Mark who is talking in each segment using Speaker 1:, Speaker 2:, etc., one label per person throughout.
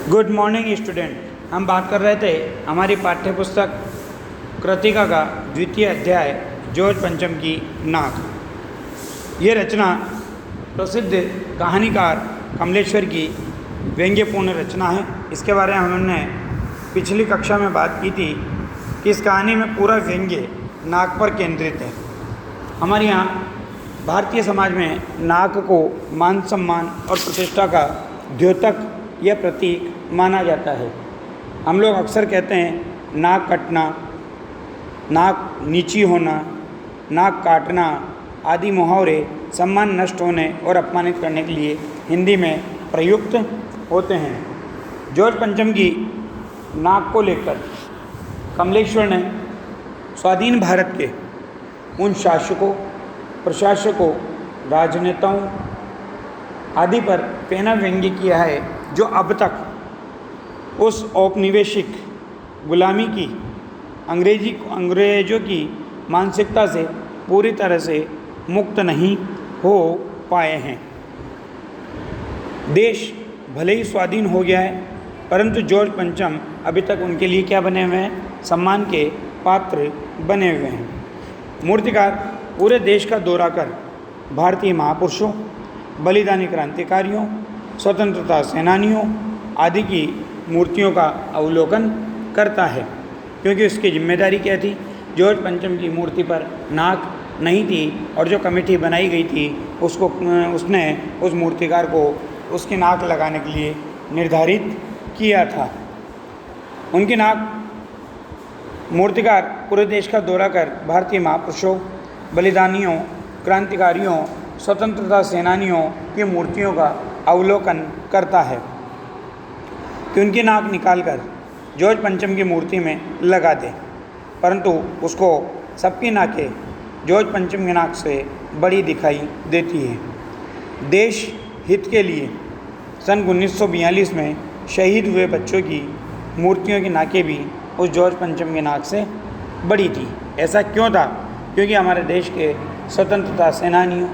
Speaker 1: Good morning student. हम बात कर रहे थे हमारी पाठ्य पुस्तक कृतिका का द्वितीय अध्याय जॉर्ज पंचम की नाक। ये रचना प्रसिद्ध कहानीकार कमलेश्वर की व्यंग्यपूर्ण रचना है। इसके बारे में हमने पिछली कक्षा में बात की थी कि इस कहानी में पूरा व्यंग्य नाक पर केंद्रित है। हमारे यहाँ भारतीय समाज में नाक को मान सम्मान और प्रतिष्ठा का द्योतक या प्रतीक माना जाता है। हम लोग अक्सर कहते हैं नाक कटना, नाक नीची होना, नाक काटना आदि मुहावरे सम्मान नष्ट होने और अपमानित करने के लिए हिंदी में प्रयुक्त होते हैं। जॉर्ज पंचम की नाक को लेकर कमलेश्वर ने स्वाधीन भारत के उन शासकों, प्रशासकों, राजनेताओं आदि पर पैना व्यंग्य किया है जो अब तक उस औपनिवेशिक गुलामी की अंग्रेजों की मानसिकता से पूरी तरह से मुक्त नहीं हो पाए हैं। देश भले ही स्वाधीन हो गया है, परंतु जॉर्ज पंचम अभी तक उनके लिए क्या बने हुए हैं? सम्मान के पात्र बने हुए हैं। मूर्तिकार पूरे देश का दौरा कर भारतीय महापुरुषों, बलिदानी क्रांतिकारियों, स्वतंत्रता सेनानियों आदि की मूर्तियों का अवलोकन करता है, क्योंकि उसकी जिम्मेदारी क्या थी? जॉर्ज पंचम की मूर्ति पर नाक नहीं थी और जो कमेटी बनाई गई थी उसने उस मूर्तिकार को उसकी नाक लगाने के लिए निर्धारित किया था। उनकी नाक मूर्तिकार पूरे देश का दौरा कर भारतीय महापुरुषों, बलिदानियों, क्रांतिकारियों, स्वतंत्रता सेनानियों की मूर्तियों का अवलोकन करता है कि उनकी नाक निकालकर जॉर्ज पंचम की मूर्ति में लगा दे, परंतु उसको सबकी नाकें जॉर्ज पंचम की नाक से बड़ी दिखाई देती है। देश हित के लिए सन 1942 में शहीद हुए बच्चों की मूर्तियों की नाकें भी उस जॉर्ज पंचम की नाक से बड़ी थी। ऐसा क्यों था? क्योंकि हमारे देश के स्वतंत्रता सेनानियों,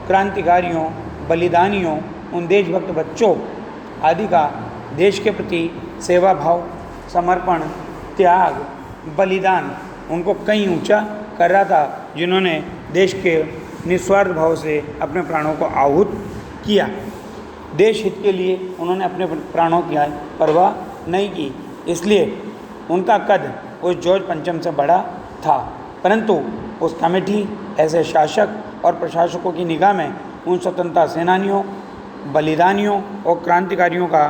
Speaker 1: क्रांतिकारियों, बलिदानियों, उन देशभक्त बच्चों आदि का देश के प्रति सेवा भाव, समर्पण, त्याग, बलिदान उनको कहीं ऊंचा कर रहा था, जिन्होंने देश के निस्वार्थ भाव से अपने प्राणों को आहूत किया। देश हित के लिए उन्होंने अपने प्राणों की परवाह नहीं की, इसलिए उनका कद उस जॉर्ज पंचम से बड़ा था। परंतु उस कमेटी, ऐसे शासक और प्रशासकों की निगाह में उन स्वतंत्रता सेनानियों, बलिदानियों और क्रांतिकारियों का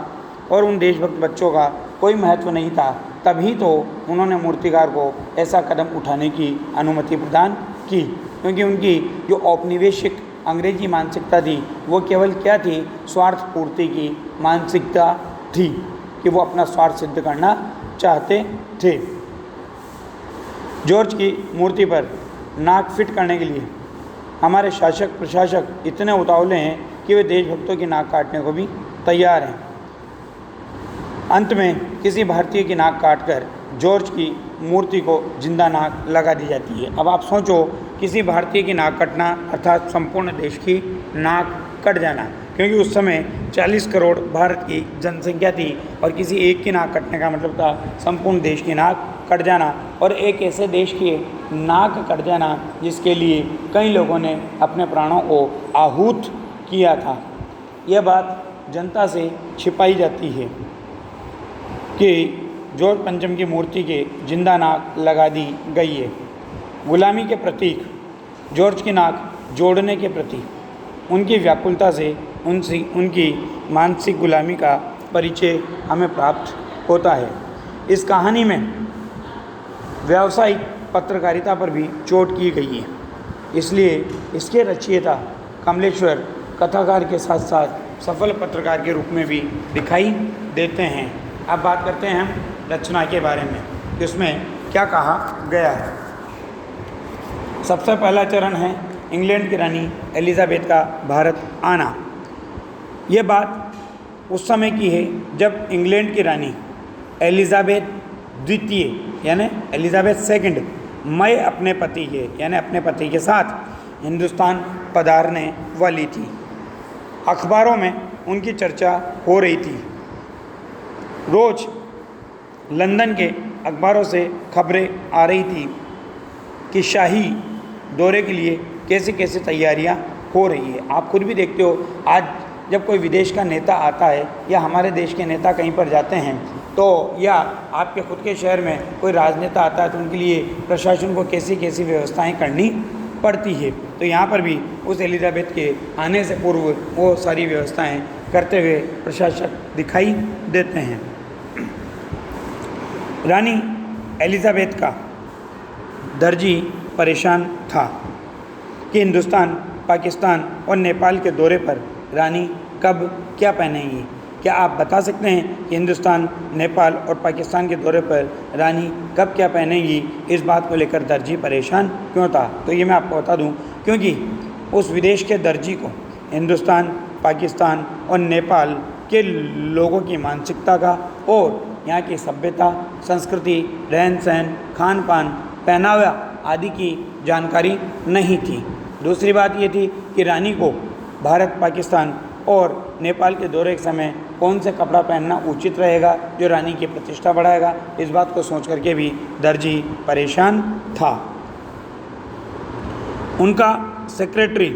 Speaker 1: और उन देशभक्त बच्चों का कोई महत्व नहीं था। तभी तो उन्होंने मूर्तिकार को ऐसा कदम उठाने की अनुमति प्रदान की, क्योंकि उनकी जो औपनिवेशिक अंग्रेजी मानसिकता थी वो केवल क्या थी? स्वार्थ पूर्ति की मानसिकता थी कि वो अपना स्वार्थ सिद्ध करना चाहते थे। जॉर्ज की मूर्ति पर नाक फिट करने के लिए हमारे शासक प्रशासक इतने उतावले हैं कि वे देशभक्तों की नाक काटने को भी तैयार हैं। अंत में किसी भारतीय की नाक काटकर जॉर्ज की मूर्ति को जिंदा नाक लगा दी जाती है। अब आप सोचो, किसी भारतीय की नाक कटना अर्थात संपूर्ण देश की नाक कट जाना, क्योंकि उस समय 40 करोड़ भारत की जनसंख्या थी और किसी एक की नाक कटने का मतलब था संपूर्ण देश की नाक कट जाना, और एक ऐसे देश की नाक कट जाना जिसके लिए कई लोगों ने अपने प्राणों को आहूत किया था। यह बात जनता से छिपाई जाती है कि जॉर्ज पंचम की मूर्ति के जिंदा नाक लगा दी गई है। गुलामी के प्रतीक जॉर्ज की नाक जोड़ने के प्रति उनकी व्याकुलता से उनकी मानसिक गुलामी का परिचय हमें प्राप्त होता है। इस कहानी में व्यावसायिक पत्रकारिता पर भी चोट की गई है, इसलिए इसके रचयिता कमलेश्वर कथाकार के साथ साथ सफल पत्रकार के रूप में भी दिखाई देते हैं। अब बात करते हैं हम रचना के बारे में कि उसमें क्या कहा गया है। सबसे पहला चरण है इंग्लैंड की रानी एलिजाबेथ का भारत आना। यह बात उस समय की है जब इंग्लैंड की रानी एलिजाबेथ द्वितीय यानी एलिजाबेथ सेकंड मई अपने पति के साथ हिंदुस्तान पधारने वाली थी। अखबारों में उनकी चर्चा हो रही थी। रोज़ लंदन के अखबारों से खबरें आ रही थी कि शाही दौरे के लिए कैसे कैसे तैयारियां हो रही है। आप खुद भी देखते हो, आज जब कोई विदेश का नेता आता है या हमारे देश के नेता कहीं पर जाते हैं तो, या आपके खुद के शहर में कोई राजनेता आता है तो उनके लिए प्रशासन को कैसी कैसी व्यवस्थाएं करनी पड़ती है। तो यहाँ पर भी उस एलिजाबेथ के आने से पूर्व वो सारी व्यवस्थाएं करते हुए प्रशासक दिखाई देते हैं। रानी एलिजाबेथ का दर्जी परेशान था कि हिंदुस्तान, पाकिस्तान और नेपाल के दौरे पर रानी कब क्या पहनेंगी। क्या आप बता सकते हैं कि हिंदुस्तान, नेपाल और पाकिस्तान के दौरे पर रानी कब क्या पहनेंगी? इस बात को लेकर दर्जी परेशान क्यों था? तो ये मैं आपको बता दूं, क्योंकि उस विदेश के दर्जी को हिंदुस्तान, पाकिस्तान और नेपाल के लोगों की मानसिकता का और यहाँ की सभ्यता, संस्कृति, रहन सहन, खान पान, पहनावा आदि की जानकारी नहीं थी। दूसरी बात ये थी कि रानी को भारत, पाकिस्तान और नेपाल के दौरे के समय कौन से कपड़ा पहनना उचित रहेगा जो रानी की प्रतिष्ठा बढ़ाएगा। इस बात को सोच करके भी दर्जी परेशान था। उनका सेक्रेटरी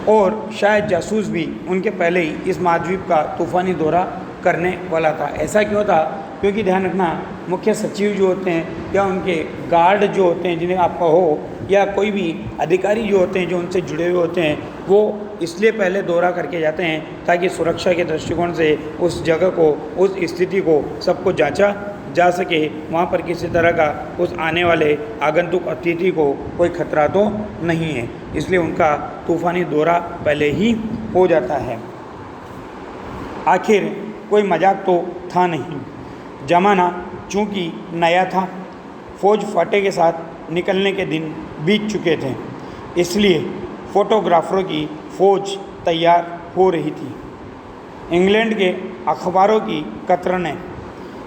Speaker 1: और शायद जासूस भी उनके पहले ही इस महाद्वीप का तूफ़ानी दौरा करने वाला था। ऐसा क्यों था? क्योंकि ध्यान रखना, मुख्य सचिव जो होते हैं या उनके गार्ड जो होते हैं, जिन्हें आपका हो, या कोई भी अधिकारी जो होते हैं जो उनसे जुड़े हुए होते हैं, वो इसलिए पहले दौरा करके जाते हैं ताकि सुरक्षा के दृष्टिकोण से उस जगह को, उस स्थिति को, सबको जांचा जा सके। वहाँ पर किसी तरह का उस आने वाले आगंतुक अतिथि को कोई खतरा तो नहीं है, इसलिए उनका तूफ़ानी दौरा पहले ही हो जाता है। आखिर कोई मजाक तो था नहीं। ज़माना चूँकि नया था, फ़ौज फाटे के साथ निकलने के दिन बीत चुके थे, इसलिए फ़ोटोग्राफ़रों की फ़ौज तैयार हो रही थी। इंग्लैंड के अखबारों की कतरनें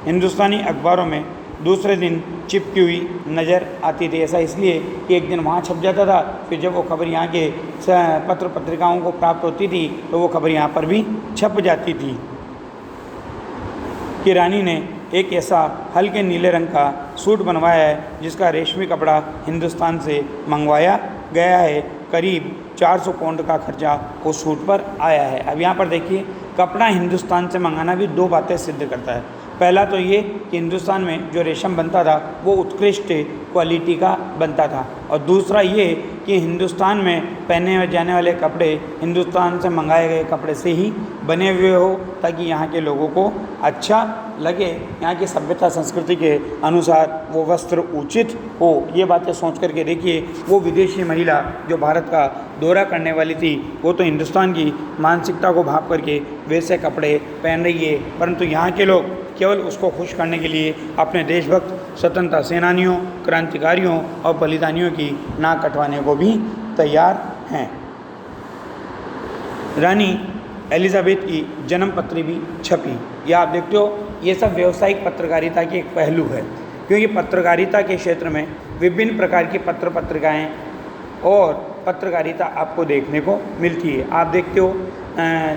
Speaker 1: हिंदुस्तानी अखबारों में दूसरे दिन चिपकी हुई नज़र आती थी। ऐसा इसलिए कि एक दिन वहाँ छप जाता था, फिर जब वो खबर यहाँ के पत्र पत्रिकाओं को प्राप्त होती थी तो वो खबर यहाँ पर भी छप जाती थी कि रानी ने एक ऐसा हल्के नीले रंग का सूट बनवाया है जिसका रेशमी कपड़ा हिंदुस्तान से मंगवाया गया है। करीब 400 पाउंड का खर्चा उस सूट पर आया है। अब यहाँ पर देखिए, कपड़ा हिंदुस्तान से मंगाना भी दो बातें सिद्ध करता है। पहला तो ये कि हिंदुस्तान में जो रेशम बनता था वो उत्कृष्ट क्वालिटी का बनता था, और दूसरा ये कि हिंदुस्तान में पहने जाने वाले कपड़े हिंदुस्तान से मंगाए गए कपड़े से ही बने हुए हो, ताकि यहाँ के लोगों को अच्छा लगे, यहाँ की सभ्यता संस्कृति के अनुसार वो वस्त्र उचित हो। ये बातें सोच करके देखिए, वो विदेशी महिला जो भारत का दौरा करने वाली थी, वो तो हिंदुस्तान की मानसिकता को भाप करके वैसे कपड़े पहन रही है, परंतु यहाँ के लोग केवल उसको खुश करने के लिए अपने देशभक्त स्वतंत्रता सेनानियों, क्रांतिकारियों और बलिदानियों की नाक कटवाने को भी तैयार हैं। रानी एलिजाबेथ की जन्म पत्री भी छपी। यह आप देखते हो, ये सब व्यावसायिक पत्रकारिता की एक पहलू है, क्योंकि पत्रकारिता के क्षेत्र में विभिन्न प्रकार की पत्र पत्रिकाएँ और पत्रकारिता आपको देखने को मिलती है। आप देखते हो,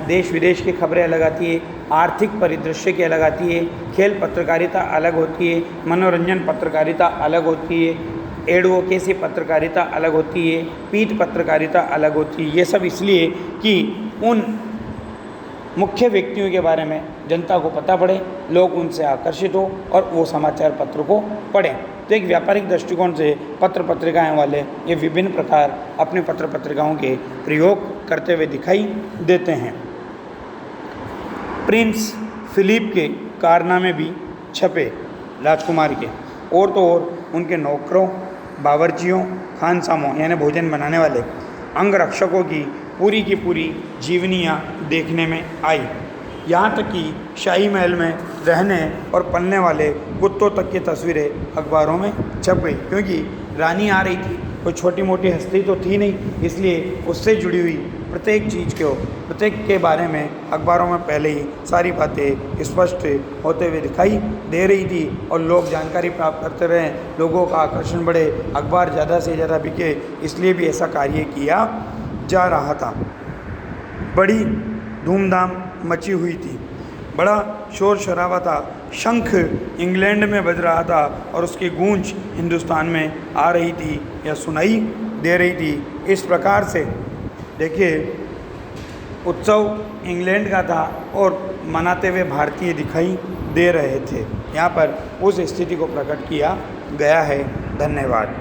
Speaker 1: देश विदेश की खबरें अलग आती है, आर्थिक परिदृश्य की अलग आती है, खेल पत्रकारिता अलग होती है, मनोरंजन पत्रकारिता अलग होती है, एडवोकेसी पत्रकारिता अलग होती है, पीठ पत्रकारिता अलग होती है। ये सब इसलिए कि उन मुख्य व्यक्तियों के बारे में जनता को पता पड़े, लोग उनसे आकर्षित हो और वो समाचार पत्र को पढ़ें। तो एक व्यापारिक दृष्टिकोण से पत्र पत्रिकाएँ वाले ये विभिन्न प्रकार अपने पत्र पत्रिकाओं के प्रयोग करते हुए दिखाई देते हैं। प्रिंस फिलिप के कारनामे भी छपे राजकुमार के, और तो और उनके नौकरों, बावर्चियों, खानसामों यानी भोजन बनाने वाले अंगरक्षकों की पूरी जीवनियाँ देखने में आई। यहाँ तक कि शाही महल में रहने और पलने वाले कुत्तों तक की तस्वीरें अखबारों में छप गई, क्योंकि रानी आ रही थी, कोई छोटी मोटी हस्ती तो थी नहीं, इसलिए उससे जुड़ी हुई प्रत्येक चीज़ को, प्रत्येक के बारे में अखबारों में पहले ही सारी बातें स्पष्ट होते हुए दिखाई दे रही थी, और लोग जानकारी प्राप्त करते रहे, लोगों का आकर्षण बढ़े, अखबार ज़्यादा से ज़्यादा बिके, इसलिए भी ऐसा कार्य किया जा रहा था। बड़ी धूमधाम मची हुई थी। बड़ा शोर शराबा था, शंख इंग्लैंड में बज रहा था और उसकी गूंज हिंदुस्तान में आ रही थी या सुनाई दे रही थी। इस प्रकार से देखिए उत्सव इंग्लैंड का था और मनाते हुए भारतीय दिखाई दे रहे थे। यहाँ पर उस स्थिति को प्रकट किया गया है। धन्यवाद।